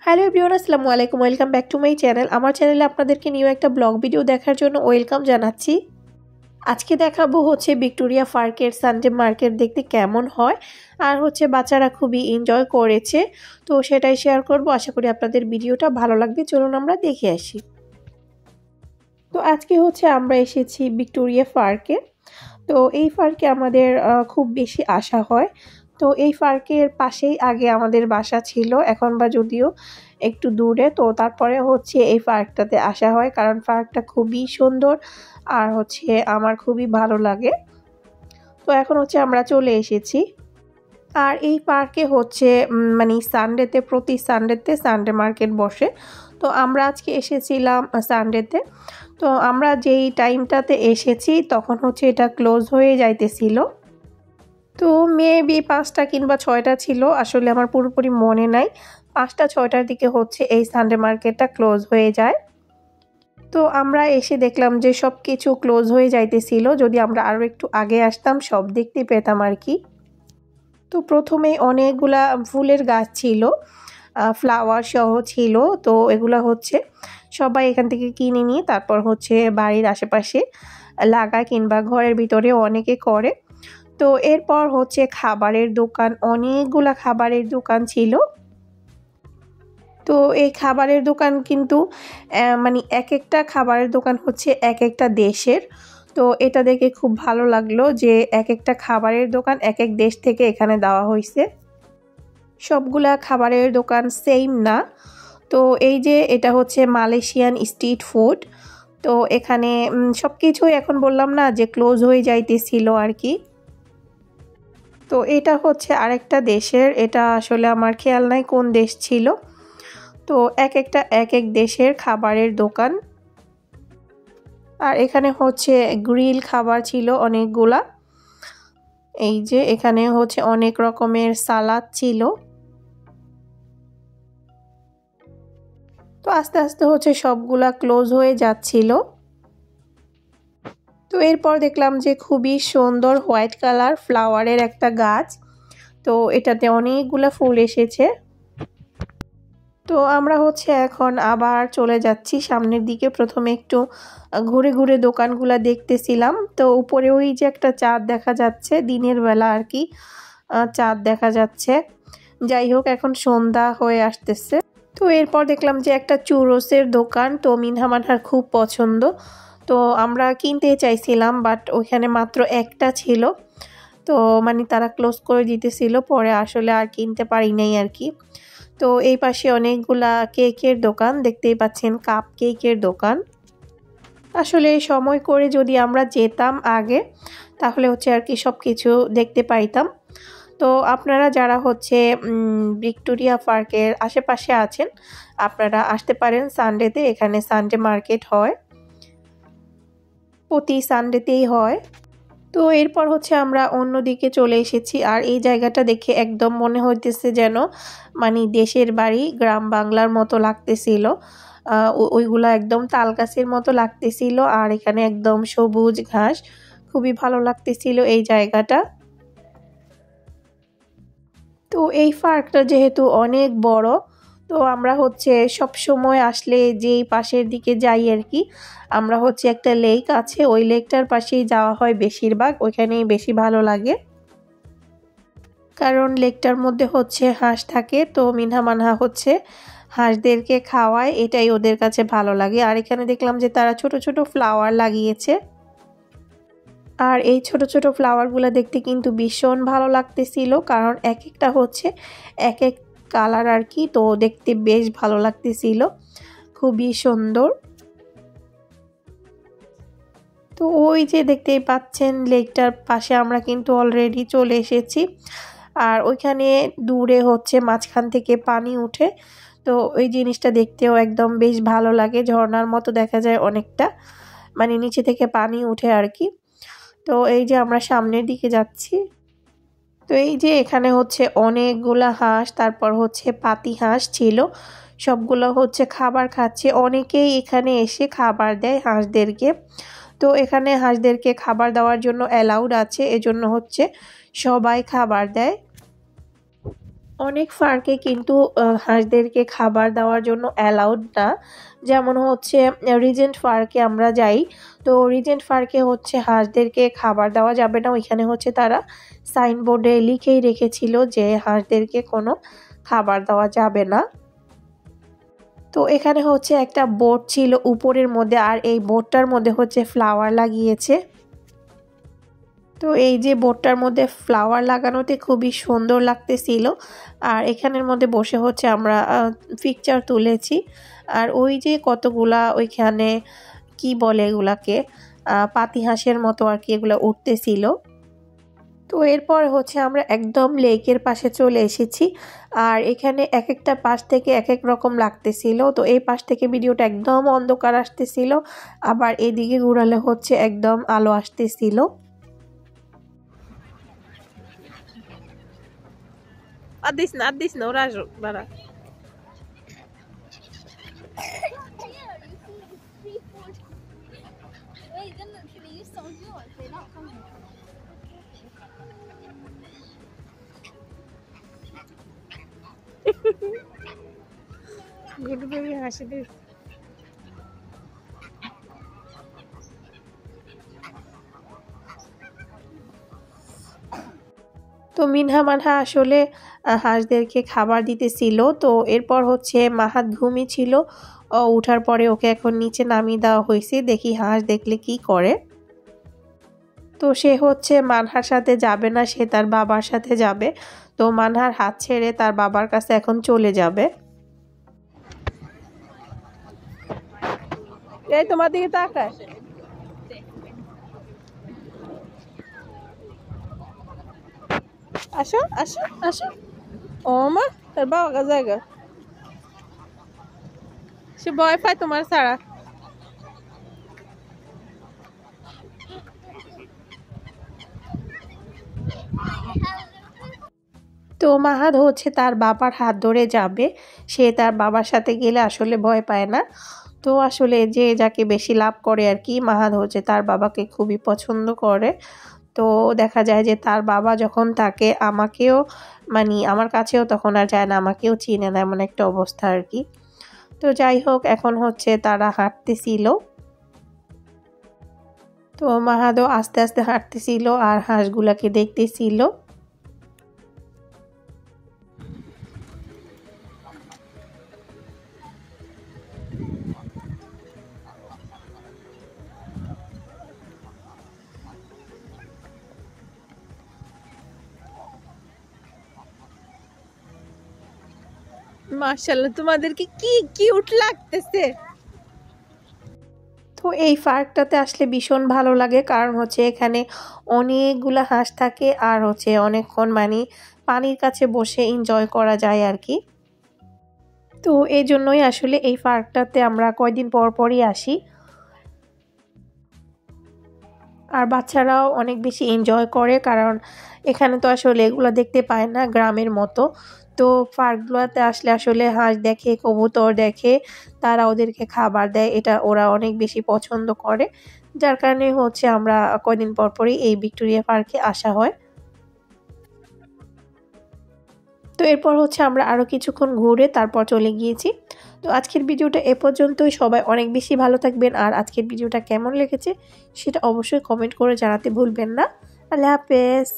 Hello everyone, আসসালামু আলাইকুম। Welcome back to my channel. আমার চ্যানেলে আপনাদেরকে নিউ একটা ব্লগ ভিডিও দেখার জন্য ওয়েলকাম জানাচ্ছি। আজকে দেখাবো হচ্ছে ভিক্টোরিয়া পার্কের সানডে মার্কেট দেখতে কেমন হয়, আর হচ্ছে বাচ্চারা খুবই এনজয় করেছে, তো সেটাই শেয়ার করব। আশা করি আপনাদের ভিডিওটা ভালো লাগবে। চলুন আমরা দেখে আসি। তো আজকে হচ্ছে আমরা এসেছি ভিক্টোরিয়া পার্কে। তো এই পার্কে আমাদের খুব বেশি আসা হয়। তো এই পার্কের পাশেই আগে আমাদের বাসা ছিল, এখন বা যদিও একটু দূরে। তো তারপরে হচ্ছে এই পার্কটাতে আসা হয়, কারণ পার্কটা খুবই সুন্দর আর হচ্ছে আমার খুবই ভালো লাগে। তো এখন হচ্ছে আমরা চলে এসেছি। আর এই পার্কে হচ্ছে মানে প্রতি সানডেতে সানডে মার্কেট বসে। তো আমরা আজকে এসেছিলাম সানডেতে। তো আমরা যেই টাইমটাতে এসেছি তখন হচ্ছে এটা ক্লোজ হয়ে যাইতেছিল। তো মেবি 5টা কিংবা 6টা ছিল, আসলে আমার পুরোপুরি মনে নাই। 5টা 6টার দিকে হচ্ছে এই সানডে মার্কেটটা ক্লোজ হয়ে যায়। তো আমরা এসে দেখলাম যে সব কিছু ক্লোজ হয়ে যাইতেছিল। যদি আমরা আরও একটু আগে আসতাম সব দেখতে পেতাম আর কি। তো প্রথমেই অনেকগুলা ফুলের গাছ ছিল, ফ্লাওয়ার সহ ছিল। তো এগুলা হচ্ছে সবাই এখান থেকে কিনে নিয়ে তারপর হচ্ছে বাড়ির আশেপাশে লাগায় কিংবা ঘরের ভিতরে অনেকে করে। তো এরপর হচ্ছে খাবারের দোকান, অনেকগুলা খাবারের দোকান ছিল। তো এই খাবারের দোকান কিন্তু মানে এক একটা খাবারের দোকান হচ্ছে এক একটা দেশের। তো এটা দেখে খুব ভালো লাগলো যে এক একটা খাবারের দোকান এক এক দেশ থেকে এখানে দেওয়া হয়েছে। সবগুলা খাবারের দোকান সেম না। তো এই যে এটা হচ্ছে মালয়েশিয়ান স্ট্রিট ফুড। তো এখানে সব কিছুই এখন বললাম না যে ক্লোজ হয়ে যাইতেছিল আর কি। তো এটা হচ্ছে আরেকটা দেশের, এটা আসলে আমার খেয়াল নাই কোন দেশ ছিল। তো এক এক দেশের খাবারের দোকান। আর এখানে হচ্ছে গ্রিল খাবার ছিল অনেকগুলা। এই যে এখানে হচ্ছে অনেক রকমের সালাদ ছিল। তো আস্তে আস্তে হচ্ছে সবগুলা ক্লোজ হয়ে যাচ্ছিল। তো এরপর দেখলাম যে খুবই সুন্দর হোয়াইট কালার ফ্লাওয়ারের একটা গাছ। তো এটাতে অনেকগুলা ফুল এসেছে। তো আমরা হচ্ছে এখন আবার চলে যাচ্ছি সামনের দিকে। প্রথমে একটু ঘুরে ঘুরে দোকানগুলা দেখতেছিলাম। তো উপরে ওই যে একটা চাঁদ দেখা যাচ্ছে, দিনের বেলা আর কি চাঁদ দেখা যাচ্ছে। যাই হোক, এখন সন্ধ্যা হয়ে আসতেছে। তো এরপর দেখলাম যে একটা চুরোসের দোকান। তো মিনহা মানহার খুব পছন্দ। তো আমরা কিনতে চাইছিলাম, বাট ওইখানে মাত্র একটা ছিল। তো মানে তারা ক্লোজ করে দিতেছিল, পরে আসলে আর কিনতে পারি নাই আর কি। তো এই পাশে অনেকগুলা কেকের দোকান দেখতেই পাচ্ছেন, কাপ কেকের দোকান। আসলে সময় করে যদি আমরা যেতাম আগে তাহলে হচ্ছে আর কি সব কিছু দেখতে পাইতাম। তো আপনারা যারা হচ্ছে ভিক্টোরিয়া পার্কের আশেপাশে আছেন আপনারা আসতে পারেন সানডেতে। এখানে সানডে মার্কেট হয়, প্রতি সানডেতেই হয়। তো এরপর হচ্ছে আমরা অন্যদিকে চলে এসেছি। আর এই জায়গাটা দেখে একদম মনে হইতেছে যেন মানে দেশের বাড়ি, গ্রাম বাংলার মতো লাগতেছিল। ওইগুলা একদম তাল গাছের মতো লাগতেছিল। আর এখানে একদম সবুজ ঘাস, খুবই ভালো লাগতেছিল এই জায়গাটা। তো এই পার্কটা যেহেতু অনেক বড়, তো আমরা হচ্ছে সব সময় আসলে যেই পাশের দিকে যাই আর কি, আমরা হচ্ছে একটা লেক আছে, ওই লেকটার পাশেই যাওয়া হয় বেশিরভাগ। ওইখানেই বেশি ভালো লাগে, কারণ লেকটার মধ্যে হচ্ছে হাঁস থাকে। তো মিনহা মানহা হচ্ছে হাঁসদেরকে খাওয়ায়, এটাই ওদের কাছে ভালো লাগে। আর এখানে দেখলাম যে তারা ছোট ছোট ফ্লাওয়ার লাগিয়েছে। আর এই ছোট ছোট ফ্লাওয়ারগুলো দেখতে কিন্তু ভীষণ ভালো লাগতেছিল, কারণ এক একটা হচ্ছে এক এক কালার আর কি। তো দেখতে বেশ ভালো লাগতেছিল, খুবই সুন্দর। তো ওই যে দেখতেই পাচ্ছেন লেকটার পাশে আমরা কিন্তু অলরেডি চলে এসেছি। আর ওইখানে দূরে হচ্ছে মাঝখান থেকে পানি উঠে। তো ওই জিনিসটা দেখতেও একদম বেশ ভালো লাগে, ঝর্ণার মতো দেখা যায় অনেকটা, মানে নিচে থেকে পানি উঠে আর কি। তো এই যে আমরা সামনের দিকে যাচ্ছি। তো এই যে এখানে হচ্ছে অনেকগুলা হাঁস, তারপর হচ্ছে পাতি হাঁস ছিল, সবগুলো হচ্ছে খাবার খাচ্ছে। অনেকেই এখানে এসে খাবার দেয় হাঁসদেরকে। তো এখানে হাঁসদেরকে খাবার দেওয়ার জন্য অ্যালাউড আছে, এজন্য হচ্ছে সবাই খাবার দেয়। অনেক পার্কে কিন্তু হাঁসদেরকে খাবার দেওয়ার জন্য অ্যালাউড না। যেমন হচ্ছে রিজেন্ট পার্কে আমরা যাই, তো রিজেন্ট পার্কে হচ্ছে হাঁসদেরকে খাবার দেওয়া যাবে না। ওইখানে হচ্ছে তারা সাইনবোর্ডে লিখেই রেখেছিল যে হাঁসদেরকে কোনো খাবার দেওয়া যাবে না। তো এখানে হচ্ছে একটা বোট ছিল উপরের মধ্যে, আর এই বোটটার মধ্যে হচ্ছে ফ্লাওয়ার লাগিয়েছে। তো এই যে বোটটার মধ্যে ফ্লাওয়ার লাগানোতে খুবই সুন্দর লাগতেছিল। আর এখানের মধ্যে বসে হচ্ছে আমরা পিকচার তুলেছি। আর ওই যে কতগুলা ওইখানে কি বলে এগুলাকে, পাতিহাঁসের মতো আর কি, এগুলো উঠতেছিল। তো এরপর হচ্ছে আমরা একদম লেকের পাশে চলে এসেছি। আর এখানে এক একটা পাশ থেকে এক এক রকম লাগতেছিল। তো এই পাশ থেকে ভিডিওটা একদম অন্ধকার আসতেছিল, আবার এদিকে ঘুরালে হচ্ছে একদম আলো আসতেছিল। আর দিস না ওরা আসুক দাঁড়া। গুডু বেবি হাসি দিস। তো মিনহা মানহা আসলে হাঁসদেরকে খাবার দিতেছিল। তো এরপর হচ্ছে মাহাত ঘুমিয়েছিল, উঠার পরে ওকে এখন নিচে নামিয়ে দেওয়া হয়েছে। দেখি হাঁস দেখলে কি করে। তো সে হচ্ছে মানহার সাথে যাবে না, সে তার বাবার সাথে যাবে। তো মানহার হাত ছেড়ে তার বাবার কাছে এখন চলে যাবে। এই তোমার দিকে তাকায়। আসো আসো আসো। ও মা, তার বাবা জায়গা, সে ভয় পায় তোমার ছাড়া। তো মাহাদ হচ্ছে তার বাবার হাত ধরে যাবে। সে তার বাবার সাথে গেলে আসলে ভয় পায় না। তো আসলে যে যাকে বেশি লাভ করে আর কি, মাহাদ হচ্ছে তার বাবাকে খুবই পছন্দ করে। তো দেখা যায় যে তার বাবা যখন তাকে আমাকেও মানে আমার কাছেও তখন আর যায় না, আমাকেও চিনে না, এমন একটা অবস্থা আর কি। তো যাই হোক, এখন হচ্ছে তারা হাঁটতেছিল। তো মাহাদও আস্তে আস্তে হাঁটতেছিল আর হাঁসগুলাকে দেখতেছিল। মাশাআল্লাহ, তোমাদেরকে কি কিউট লাগতেছে। তো এই পার্কটাতে আসলে ভীষণ ভালো লাগে, কারণ হচ্ছে এখানে অনেকগুলা হাঁস থাকে আর হচ্ছে অনেকক্ষণ মানে পানির কাছে বসে এনজয় করা যায় আর কি। তো এই জন্যই আসলে এই পার্কটাতে আমরা কয়দিন পর পরই আসি। আর বাচ্চারাও অনেক বেশি এনজয় করে, কারণ এখানে তো আসলে এগুলো দেখতে পায় না গ্রামের মতো। তো পার্কগুলোতে আসলে আসলে হাঁস দেখে, কবুতর দেখে, তারা ওদেরকে খাবার দেয়, এটা ওরা অনেক বেশি পছন্দ করে। যার কারণে হচ্ছে আমরা কয়দিন পর পরই এই ভিক্টোরিয়া পার্কে আসা হয়। তো এরপর হচ্ছে আমরা আরও কিছুক্ষণ ঘুরে তারপর চলে গিয়েছি। তো আজকের ভিডিওটা এ পর্যন্তই। সবাই অনেক বেশি ভালো থাকবেন। আর আজকের ভিডিওটা কেমন লেগেছে সেটা অবশ্যই কমেন্ট করে জানাতে ভুলবেন না। আল্লাহ হাফেজ।